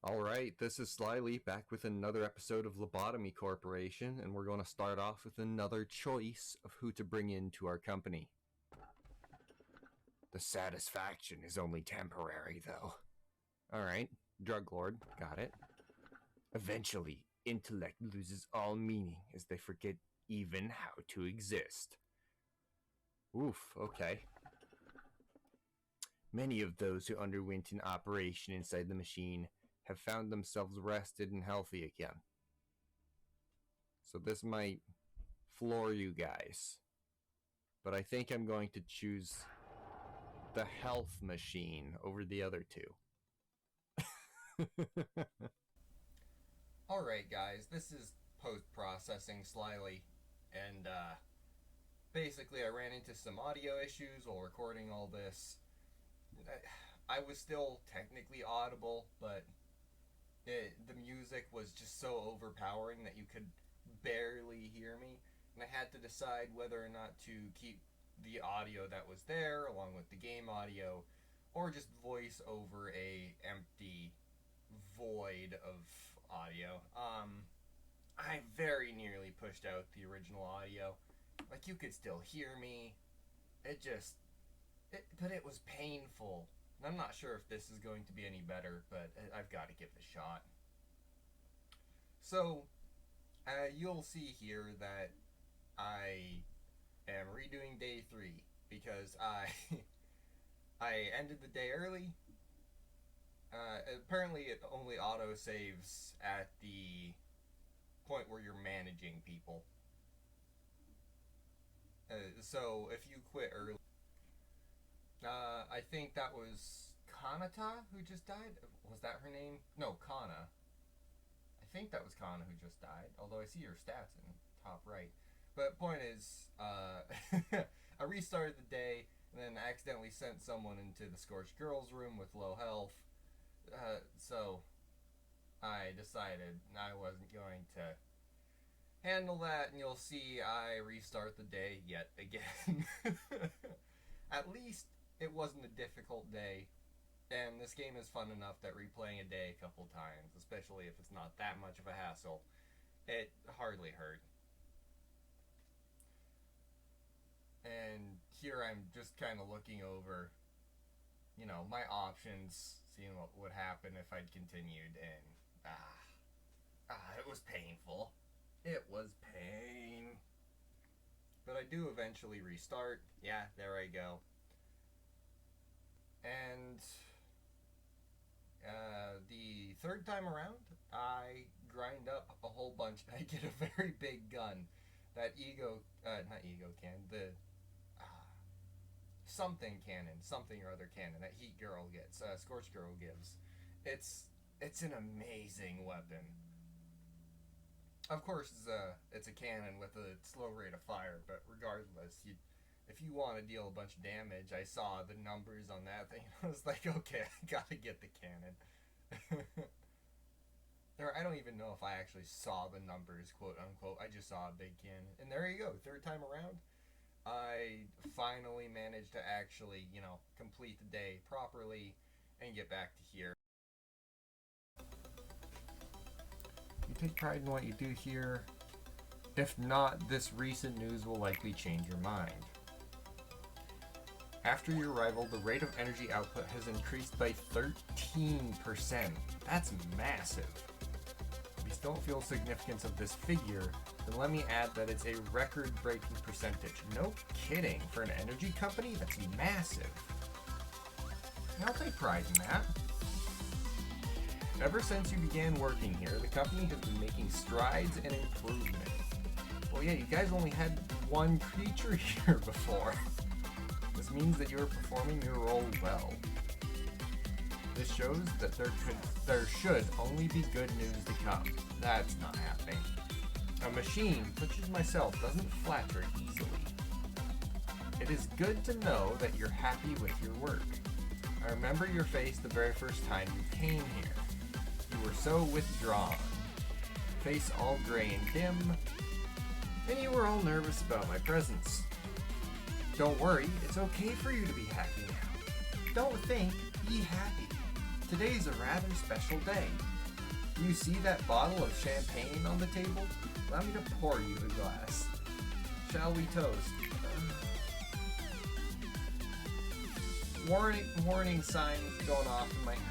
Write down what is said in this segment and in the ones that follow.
Alright, this is Slyly back with another episode of Lobotomy Corporation, and we're going to start off with another choice of who to bring into our company. The satisfaction is only temporary, though. Alright, drug lord, got it. Eventually, intellect loses all meaning as they forget even how to exist. Oof, okay. Many of those who underwent an operation inside the machine have found themselves rested and healthy again. So this might floor you guys, but I think I'm going to choose the health machine over the other two. Alright guys, this is Post Processing Slyly, and basically I ran into some audio issues while recording all this. I was still technically audible, but the music was just so overpowering that you could barely hear me, and I had to decide whether or not to keep the audio that was there along with the game audio, or just voice over a empty void of audio. I very nearly pushed out the original audio. Like, you could still hear me. But it was painful. And I'm not sure if this is going to be any better, but I've got to give it a shot. So, you'll see here that I am redoing day 3 because I ended the day early. Apparently it only auto saves at the point where you're managing people. So if you quit early, I think that was Kanata who just died. Was that her name? No, Kana. I think that was Kana who just died, although I see her stats in top right. But point is, I restarted the day and then accidentally sent someone into the Scorched Girls room with low health. So I decided I wasn't going to handle that, and you'll see I restart the day yet again. At least it wasn't a difficult day, and this game is fun enough that replaying a day a couple times, especially if it's not that much of a hassle, it hardly hurt. And here I'm just kind of looking over, my options, seeing what would happen if I'd continued, and it was painful. It was pain. But I do eventually restart. Yeah, there I go. And the third time around, I grind up a whole bunch. I get a very big gun. That not ego cannon, the something cannon, something or other cannon that Heat Girl gets, Scorch Girl gives. It's an amazing weapon. Of course, it's a cannon with a slow rate of fire, but regardless, if you want to deal a bunch of damage, I saw the numbers on that thing. I was like, okay, I gotta get the cannon. I don't even know if I actually saw the numbers, quote unquote. I just saw a big cannon. And there you go, third time around, I finally managed to actually, complete the day properly and get back to here. You take pride in what you do here. If not, this recent news will likely change your mind. After your arrival, the rate of energy output has increased by 13%. That's massive. If you still don't feel significance of this figure, then let me add that it's a record-breaking percentage. No kidding. For an energy company, that's massive. And I'll take pride in that. Ever since you began working here, the company has been making strides and improvement. Well, yeah, you guys only had one creature here before. This means that you are performing your role well. This shows that there should only be good news to come. That's not happening. A machine, such as myself, doesn't flatter easily. It is good to know that you're happy with your work. I remember your face the very first time you came here. You were so withdrawn, face all gray and dim, and you were all nervous about my presence. Don't worry, it's okay for you to be happy now. Don't think, be happy. Today's a rather special day. You see that bottle of champagne on the table? Allow me to pour you a glass. Shall we toast? Warning signs going off in my head.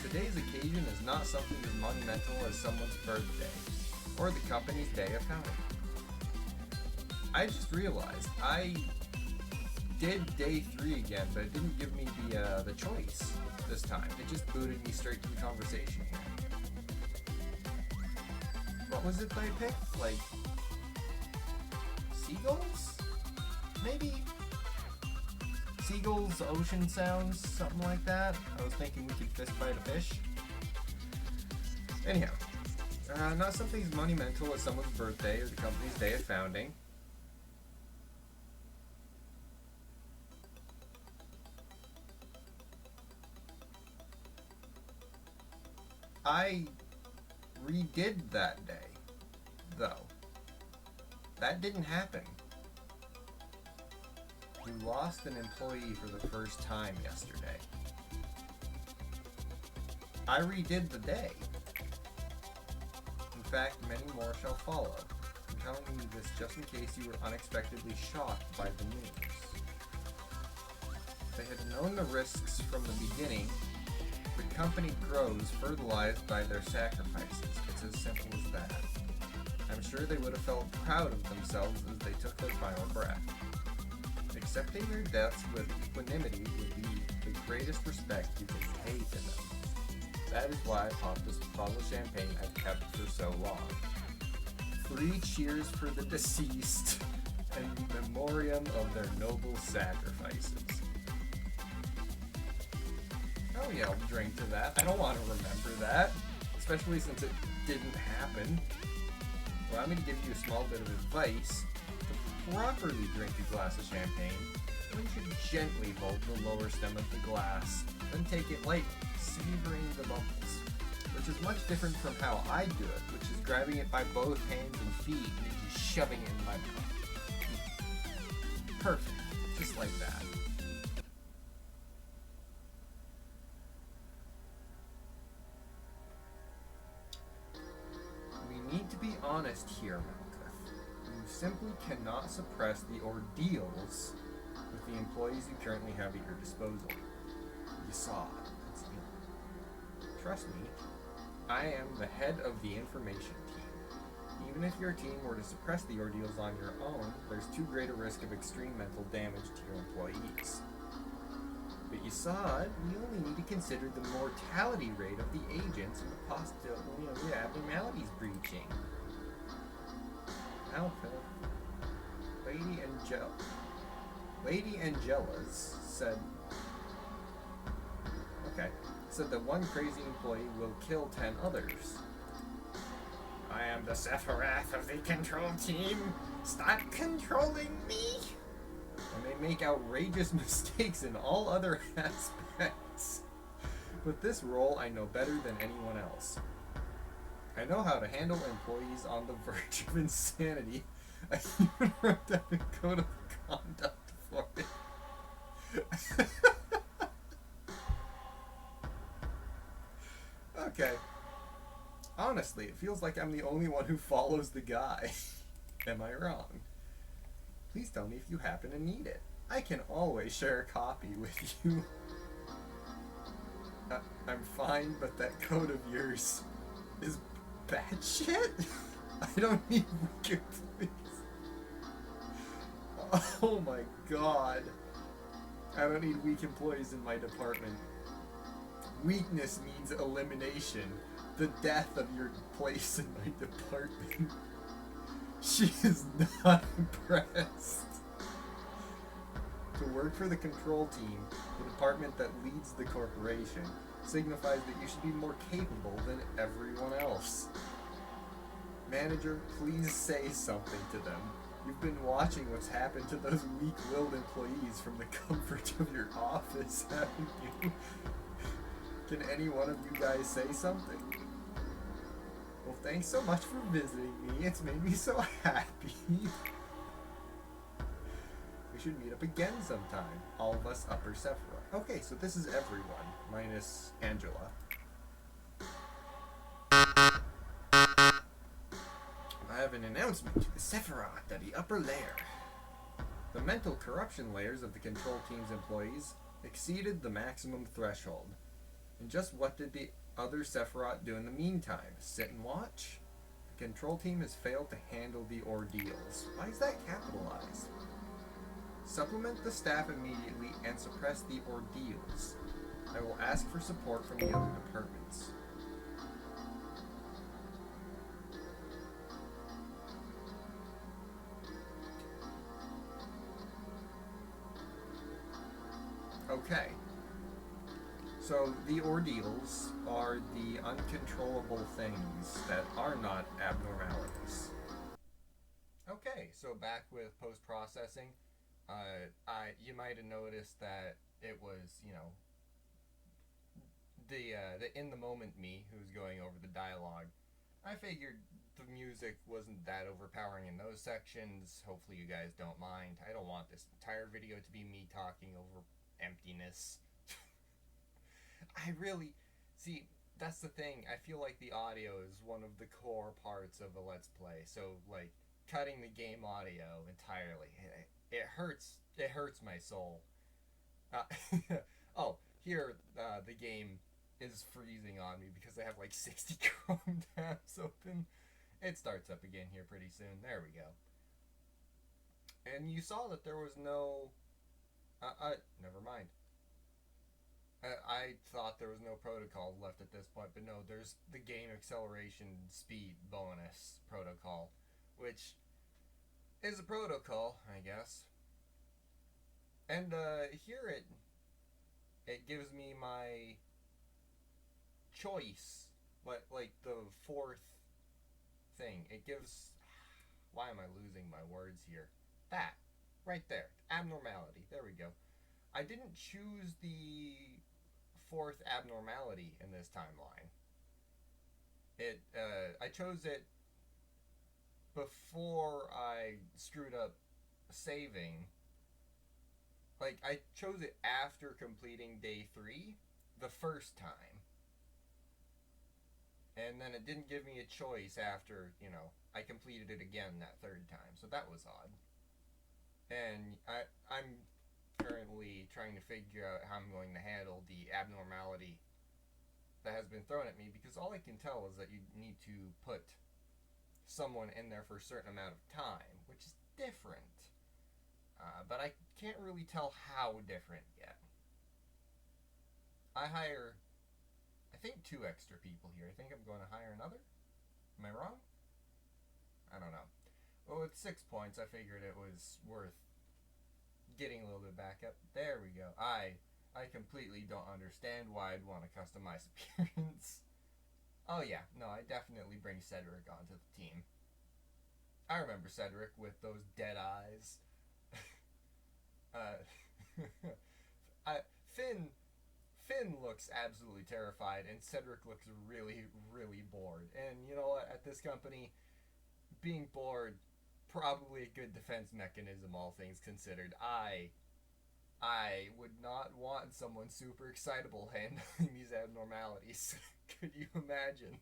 Today's occasion is not something as monumental as someone's birthday, or the company's day of founding. I just realized I did day 3 again, but it didn't give me the choice this time. It just booted me straight to the conversation here. What was it that I picked? Like, seagulls? Maybe? Seagulls, ocean sounds, something like that. I was thinking we could fist fight a fish. Anyhow, not something as monumental as someone's birthday or the company's day of founding. I redid that day, though. That didn't happen. You lost an employee for the first time yesterday. I redid the day. In fact, many more shall follow. I'm telling you this just in case you were unexpectedly shocked by the news. If they had known the risks from the beginning, the company grows fertilized by their sacrifices. It's as simple as that. I'm sure they would have felt proud of themselves as they took their final breath. Accepting their deaths with equanimity would be the greatest respect you can pay to them. That is why I popped this bottle of champagne I've kept for so long. 3 cheers for the deceased and memoriam of their noble sacrifices. Oh yeah, I'll drink to that. I don't want to remember that, especially since it didn't happen. Allow me to give you a small bit of advice. To properly drink a glass of champagne, one should gently hold the lower stem of the glass, then take it lightly, savoring the bubbles, which is much different from how I do it, which is grabbing it by both hands and feet and just shoving it in my mouth. Perfect, just like that. We need to be honest here, Malkuth. You simply cannot suppress the ordeals with the employees you currently have at your disposal. You saw it. It's you. Trust me, I am the head of the information team. Even if your team were to suppress the ordeals on your own, there's too great a risk of extreme mental damage to your employees. But you saw it, we only need to consider the mortality rate of the agents and the possibility of the abnormalities breaching. Alpha, Lady Angela's said that one crazy employee will kill 10 others. I am the Sephiroth of the control team. Stop controlling me! And they make outrageous mistakes in all other aspects. But this role I know better than anyone else. I know how to handle employees on the verge of insanity. I even wrote down a code of conduct for it. Okay. Honestly, it feels like I'm the only one who follows the guy. Am I wrong? Please tell me if you happen to need it. I can always share a copy with you. I'm fine, but that code of yours is bad shit? I don't need wicked, please. Oh my god. I don't need weak employees in my department. Weakness means elimination. The death of your place in my department. She is not impressed. To work for the control team, the department that leads the corporation, signifies that you should be more capable than everyone else. Manager, please say something to them. You've been watching what's happened to those weak-willed employees from the comfort of your office, haven't you? Can any one of you guys say something? Well, thanks so much for visiting me. It's made me so happy. We should meet up again sometime, all of us Upper Sephiroth. Okay, so this is everyone, minus Angela. I have an announcement to the Sephiroth of the upper layer. The mental corruption layers of the control team's employees exceeded the maximum threshold. And just what did the other Sephiroth do in the meantime? Sit and watch? The control team has failed to handle the ordeals. Why is that capitalized? Supplement the staff immediately and suppress the ordeals. I will ask for support from the other departments. Okay. So the ordeals are the uncontrollable things that are not abnormalities. Okay, so back with post-processing. You might have noticed that it was, the in the moment me who's going over the dialogue. I figured the music wasn't that overpowering in those sections. Hopefully you guys don't mind. I don't want this entire video to be me talking over emptiness. I really see that's the thing. I feel like the audio is one of the core parts of a let's play. So like cutting the game audio entirely, it hurts. It hurts my soul. Uh, oh, here the game is freezing on me because I have like 60 Chrome tabs open. It starts up again here pretty soon. There we go. And you saw that there was no. Never mind. I thought there was no protocol left at this point, but no, there's the game acceleration speed bonus protocol, which is a protocol, I guess. And here it gives me my choice, like the fourth thing. It gives. Why am I losing my words here? That right there, abnormality. There we go. I didn't choose the fourth abnormality in this timeline. I chose it before I screwed up saving. Like, I chose it after completing day 3 the first time. And then it didn't give me a choice after, I completed it again that third time. So that was odd. And I'm currently trying to figure out how I'm going to handle the abnormality that has been thrown at me, because all I can tell is that you need to put someone in there for a certain amount of time, which is different. But I can't really tell how different yet. I hire, I think, 2 extra people here. I think I'm going to hire another. Am I wrong? I don't know. Well, with 6 points, I figured it was worth getting a little bit back up. There we go. I completely don't understand why I'd want to customize appearance. Oh yeah, no, I definitely bring Cedric onto the team. I remember Cedric with those dead eyes. Finn looks absolutely terrified, and Cedric looks really, really bored. And you know what? At this company, being bored, probably a good defense mechanism, all things considered. I would not want someone super excitable handling these abnormalities. Could you imagine?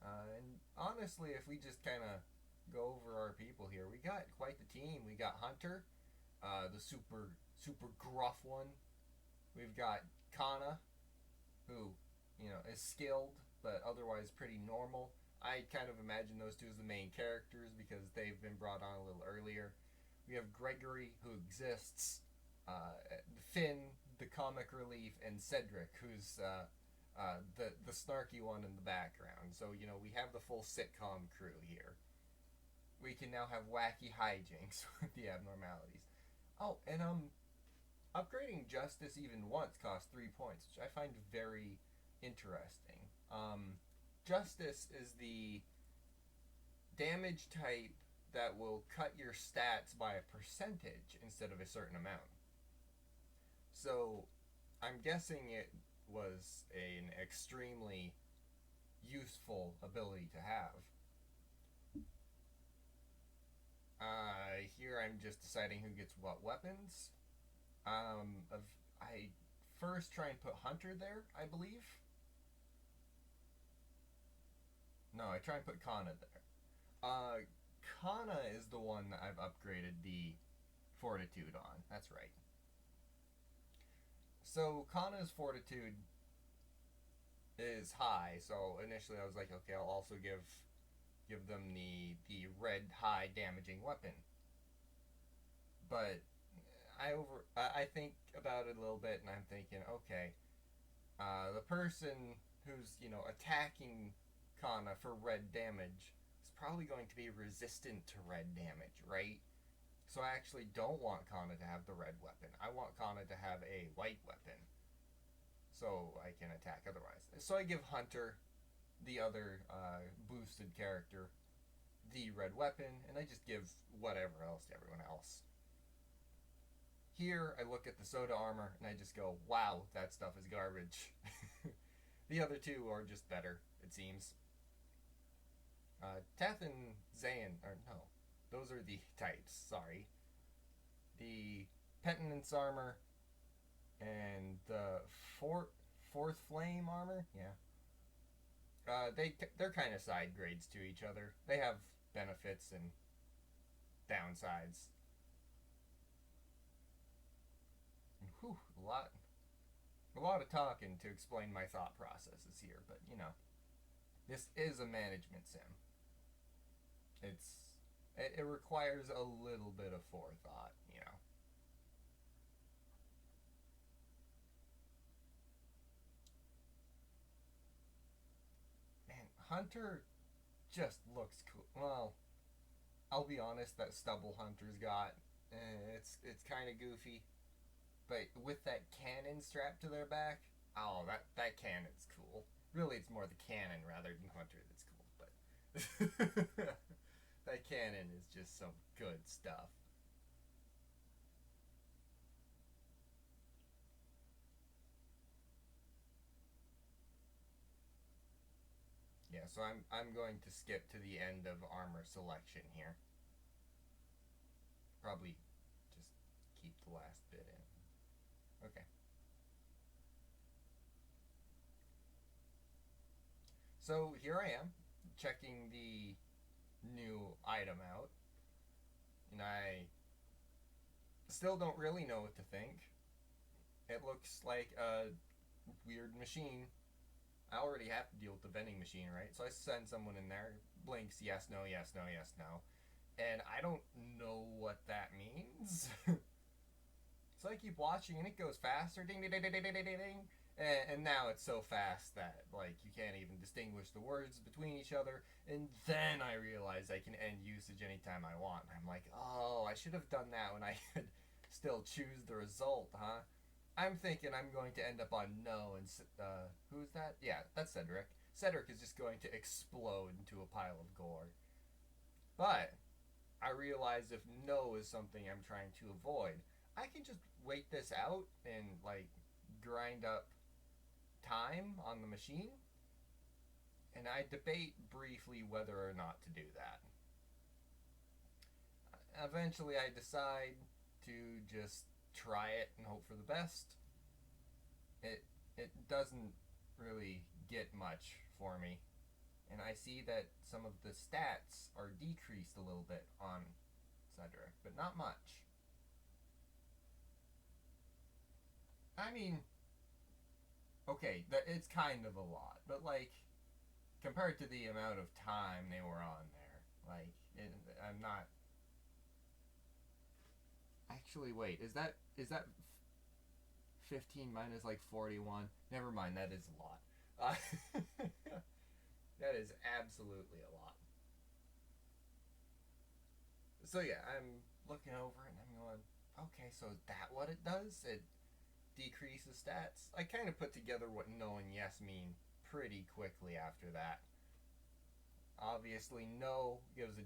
And honestly, if we just kind of go over our people here, we got quite the team. We got Hunter, the super gruff one. We've got Kana, who is skilled but otherwise pretty normal. I kind of imagine those two as the main characters because they've been brought on a little earlier. We have Gregory, who exists, Finn, the comic relief, and Cedric, who's the snarky one in the background. So, we have the full sitcom crew here. We can now have wacky hijinks with the abnormalities. Oh, and upgrading Justice even once costs 3 points, which I find very interesting. Justice is the damage type that will cut your stats by a percentage instead of a certain amount. So I'm guessing it was an extremely useful ability to have. Here I'm just deciding who gets what weapons. I first try and put Hunter there, I believe. No, I try and put Kana there. Kana is the one that I've upgraded the Fortitude on. That's right. So Kana's Fortitude is high, so initially I was like, okay, I'll also give them the red high damaging weapon. But I think about it a little bit, and I'm thinking, okay, the person who's attacking Kana for red damage is probably going to be resistant to red damage, right? So I actually don't want Kana to have the red weapon. I want Kana to have a white weapon, so I can attack otherwise. So I give Hunter, the other boosted character, the red weapon, and I just give whatever else to everyone else. Here, I look at the soda armor and I just go, wow, that stuff is garbage. The other two are just better, it seems. Teth and Zayn, or no, those are the types, sorry. The Penitence armor and the fourth flame armor, yeah. They're kind of side grades to each other. They have benefits and downsides. Whew, a lot of talking to explain my thought processes here, but this is a management sim. It requires a little bit of forethought. Man, Hunter just looks cool. Well, I'll be honest, that stubble Hunter's got, it's kind of goofy. But with that cannon strapped to their back, oh, that cannon's cool. Really, it's more the cannon rather than Hunter that's cool. But that cannon is just some good stuff. Yeah, so I'm going to skip to the end of armor selection here. Probably just keep the last bit in. Okay. So here I am, checking the new item out, and I still don't really know what to think. It looks like a weird machine. I already have to deal with the vending machine, right? So I send someone in there, blinks yes, no, yes, no, yes, no. And I don't know what that means. So I keep watching and it goes faster. Ding, ding, ding, ding, ding, ding, ding. And now it's so fast that you can't even distinguish the words between each other. And then I realize I can end usage anytime I want. And I'm like, oh, I should have done that when I could still choose the result, huh? I'm thinking I'm going to end up on no, and who's that? Yeah, that's Cedric. Cedric is just going to explode into a pile of gore. But I realize if no is something I'm trying to avoid, I can just wait this out and grind up time on the machine. And I debate briefly whether or not to do that. Eventually, I decide to just try it and hope for the best. It doesn't really get much for me, and I see that some of the stats are decreased a little bit on Cedric, but not much. I mean, okay, it's kind of a lot, but compared to the amount of time they were on there, I'm not. Actually, wait, is that 15 minus 41? Never mind, that is a lot. That is absolutely a lot. So yeah, I'm looking over it and I'm going, okay, so is that what it does? It decreases stats. I kind of put together what no and yes mean pretty quickly after that. Obviously, no gives a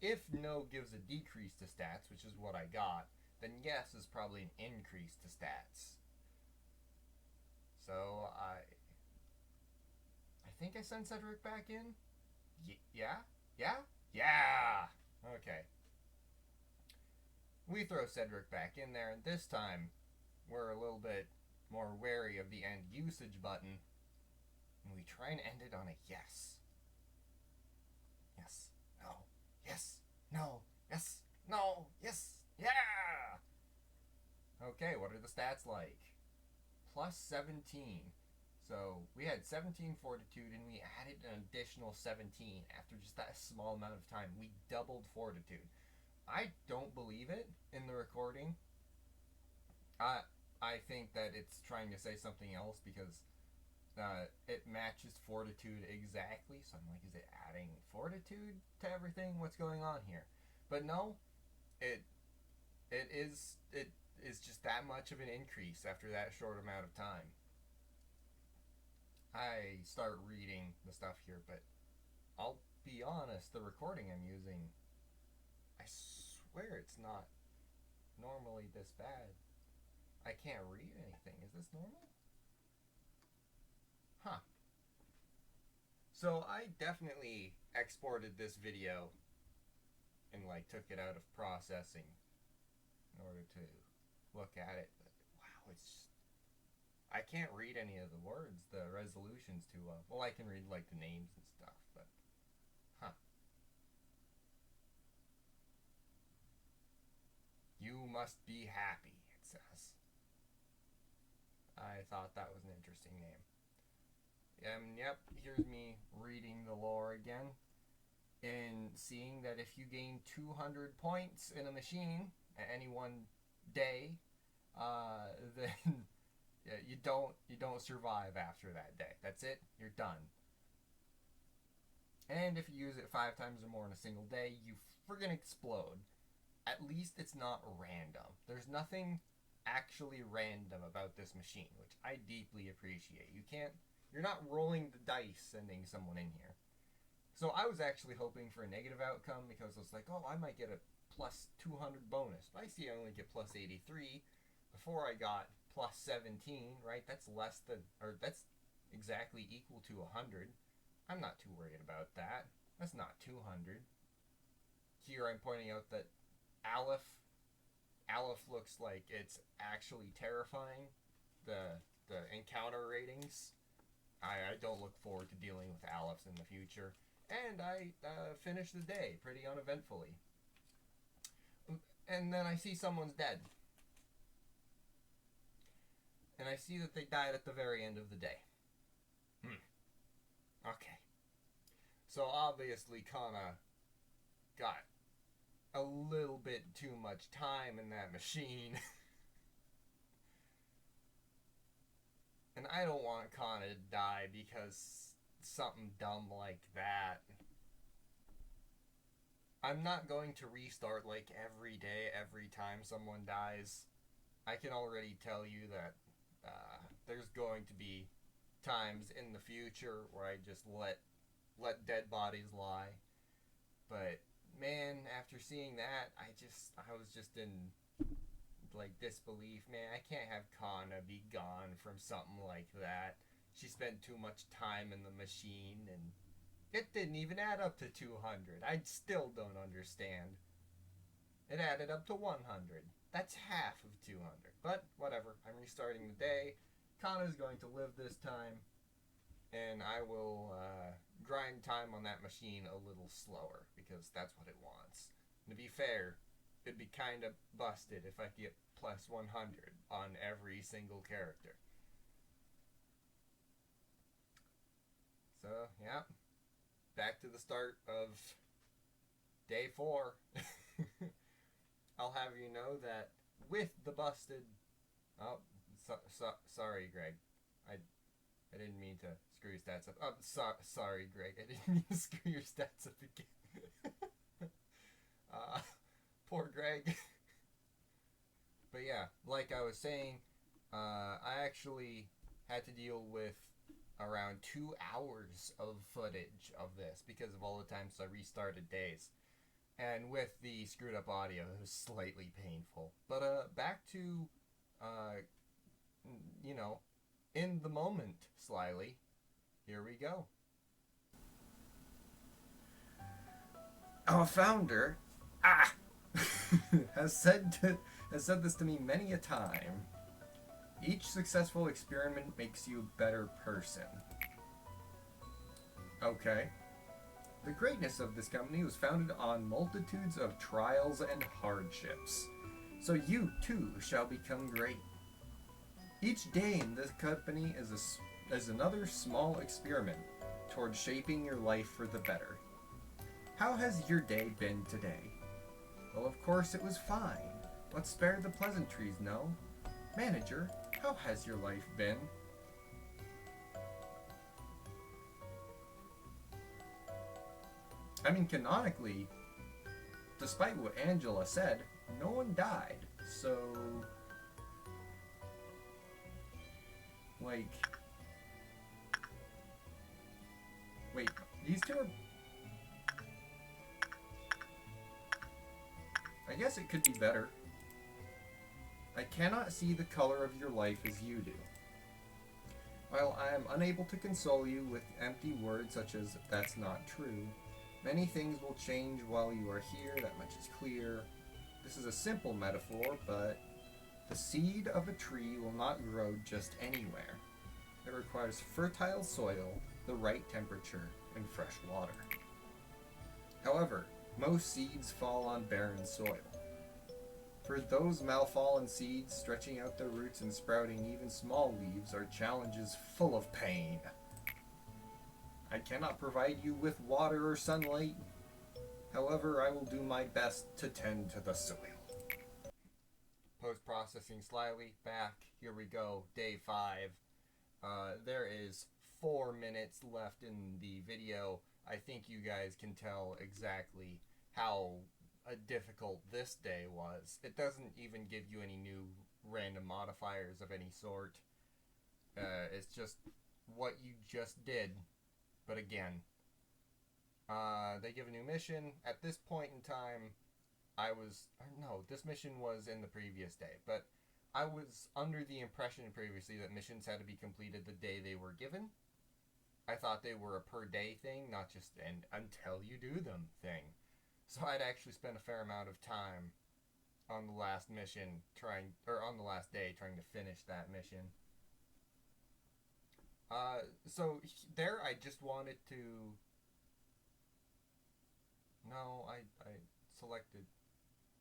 if no gives a decrease to stats, which is what I got, then yes is probably an increase to stats. So I think I sent Cedric back in. Yeah, yeah, yeah. Okay. We throw Cedric back in there, and this time we're a little bit more wary of the end usage button, and we try and end it on a yes. Yes. No. Yes. No. Yes. No. Yes. Yeah! Okay, what are the stats like? Plus 17. So we had 17 fortitude and we added an additional 17 after just that small amount of time. We doubled fortitude. I don't believe it in the recording. I think that it's trying to say something else because it matches fortitude exactly. So I'm like, is it adding fortitude to everything? What's going on here? But no, it is just that much of an increase after that short amount of time. I start reading the stuff here, but I'll be honest, the recording I'm using, I swear it's not normally this bad. I can't read anything. Is this normal? Huh. So I definitely exported this video and like took it out of processing in order to look at it. But wow, it's just, I can't read any of the words. The resolution's too low. Well, I can read like the names and stuff, but huh. You must be happy, it says. I thought that was an interesting name. Yep, here's me reading the lore again and seeing that if you gain 200 points in a machine at any one day, then yeah, you don't survive after that day. That's it. You're done. And if you use it 5 times or more in a single day, you friggin' explode. At least it's not random. There's nothing actually random about this machine, which I deeply appreciate. You're not rolling the dice sending someone in here. So I was actually hoping for a negative outcome because I was like, oh, I might get a plus 200 bonus. But I see I only get plus 83. Before I got plus 17, right? That's exactly equal to 100. I'm not too worried about that. That's not 200. Here I'm pointing out that Aleph looks like it's actually terrifying. The encounter ratings. I don't look forward to dealing with Alephs in the future. And I finished the day pretty uneventfully. And then I see someone's dead. And I see that they died at the very end of the day. Okay. So obviously Kana got a little bit too much time in that machine. And I don't want Kana to die because something dumb like that. I'm not going to restart like every day, every time someone dies. I can already tell you that there's going to be times in the future where I just let dead bodies lie. But man, after seeing that, I was just in like disbelief. Man, I can't have Kana be gone from something like that. She spent too much time in the machine and it didn't even add up to 200. I still don't understand. It added up to 100. That's half of 200. But whatever, I'm restarting the day. Kana's going to live this time, and I will grind time on that machine a little slower because that's what it wants. And to be fair, it'd be kind of busted if I get plus 100 on every single character. So, yeah. Back to the start of day 4. I'll have you know that with the busted... Oh, sorry, Greg. I didn't mean to screw your stats up. Oh, sorry, Greg. I didn't mean to screw your stats up again. Poor Greg. But yeah, like I was saying, I actually had to deal with around 2 hours of footage of this because of all the times I restarted days. And with the screwed up audio, it was slightly painful. But back to, in the moment, Slyly. Here we go. Our founder, has said this to me many a time. Each successful experiment makes you a better person. Okay. The greatness of this company was founded on multitudes of trials and hardships. So you, too, shall become great. Each day in this company is another small experiment towards shaping your life for the better. How has your day been today? Well, of course it was fine. Let's spare the pleasantries, no? Manager, how has your life been? I mean, canonically, despite what Angela said, no one died. So, like, wait, these two are... I guess it could be better. I cannot see the color of your life as you do. While I am unable to console you with empty words such as, that's not true, many things will change while you are here, that much is clear. This is a simple metaphor, but the seed of a tree will not grow just anywhere. It requires fertile soil, the right temperature, and fresh water. However, most seeds fall on barren soil. For those malfallen seeds, stretching out their roots and sprouting even small leaves are challenges full of pain. I cannot provide you with water or sunlight. However, I will do my best to tend to the soil. Post Processing Slyly, back. Here we go. Day 5. There is 4 minutes left in the video. I think you guys can tell exactly how difficult this day was. It doesn't even give you any new random modifiers of any sort. It's just what you just did. But again, they give a new mission. At this point in time, this mission was in the previous day, but I was under the impression previously that missions had to be completed the day they were given. I thought they were a per day thing, not just an until you do them thing. So I'd actually spent a fair amount of time on the last mission on the last day trying to finish that mission. So there I just wanted to... No, I selected...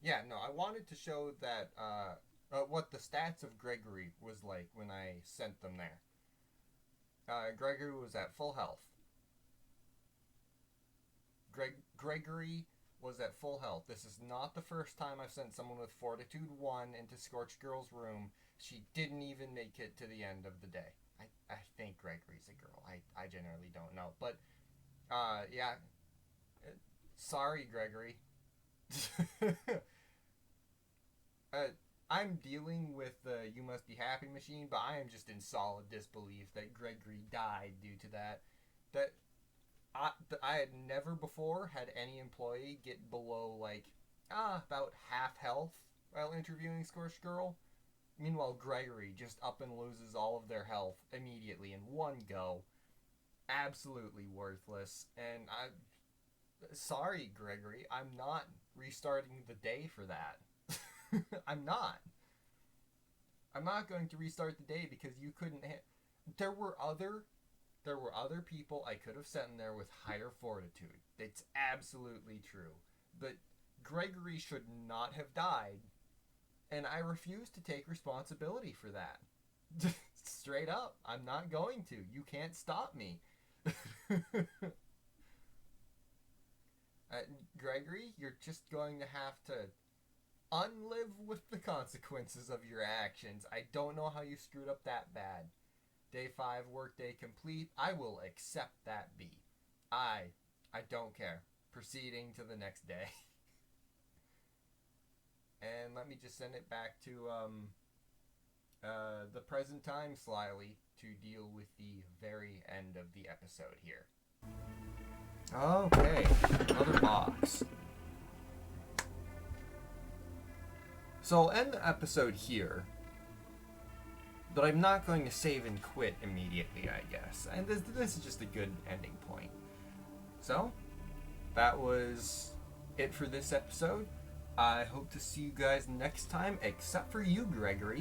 Yeah, no, I wanted to show that, what the stats of Gregory was like when I sent them there. Gregory was at full health. Gregory was at full health. This is not the first time I've sent someone with Fortitude 1 into Scorched Girl's room. She didn't even make it to the end of the day. I think Gregory's a girl. I generally don't know. But, yeah. Sorry, Gregory. I'm dealing with the You Must Be Happy machine, but I am just in solid disbelief that Gregory died due to that. That I had never before had any employee get below, like, about half health while interviewing Scorched Girl. Meanwhile, Gregory just up and loses all of their health immediately in one go. Absolutely worthless. And sorry, Gregory, I'm not restarting the day for that. I'm not. I'm not going to restart the day because you couldn't there were other people I could have sent in there with higher fortitude. It's absolutely true. But Gregory should not have died. And I refuse to take responsibility for that. Straight up. I'm not going to. You can't stop me. Gregory, you're just going to have to unlive with the consequences of your actions. I don't know how you screwed up that bad. Day 5, workday complete. I will accept that B. I don't care. Proceeding to the next day. And let me just send it back to the present time Slyly to deal with the very end of the episode here. Okay, another box. So I'll end the episode here, but I'm not going to save and quit immediately, I guess. And this is just a good ending point. So, that was it for this episode. I hope to see you guys next time, except for you, Gregory.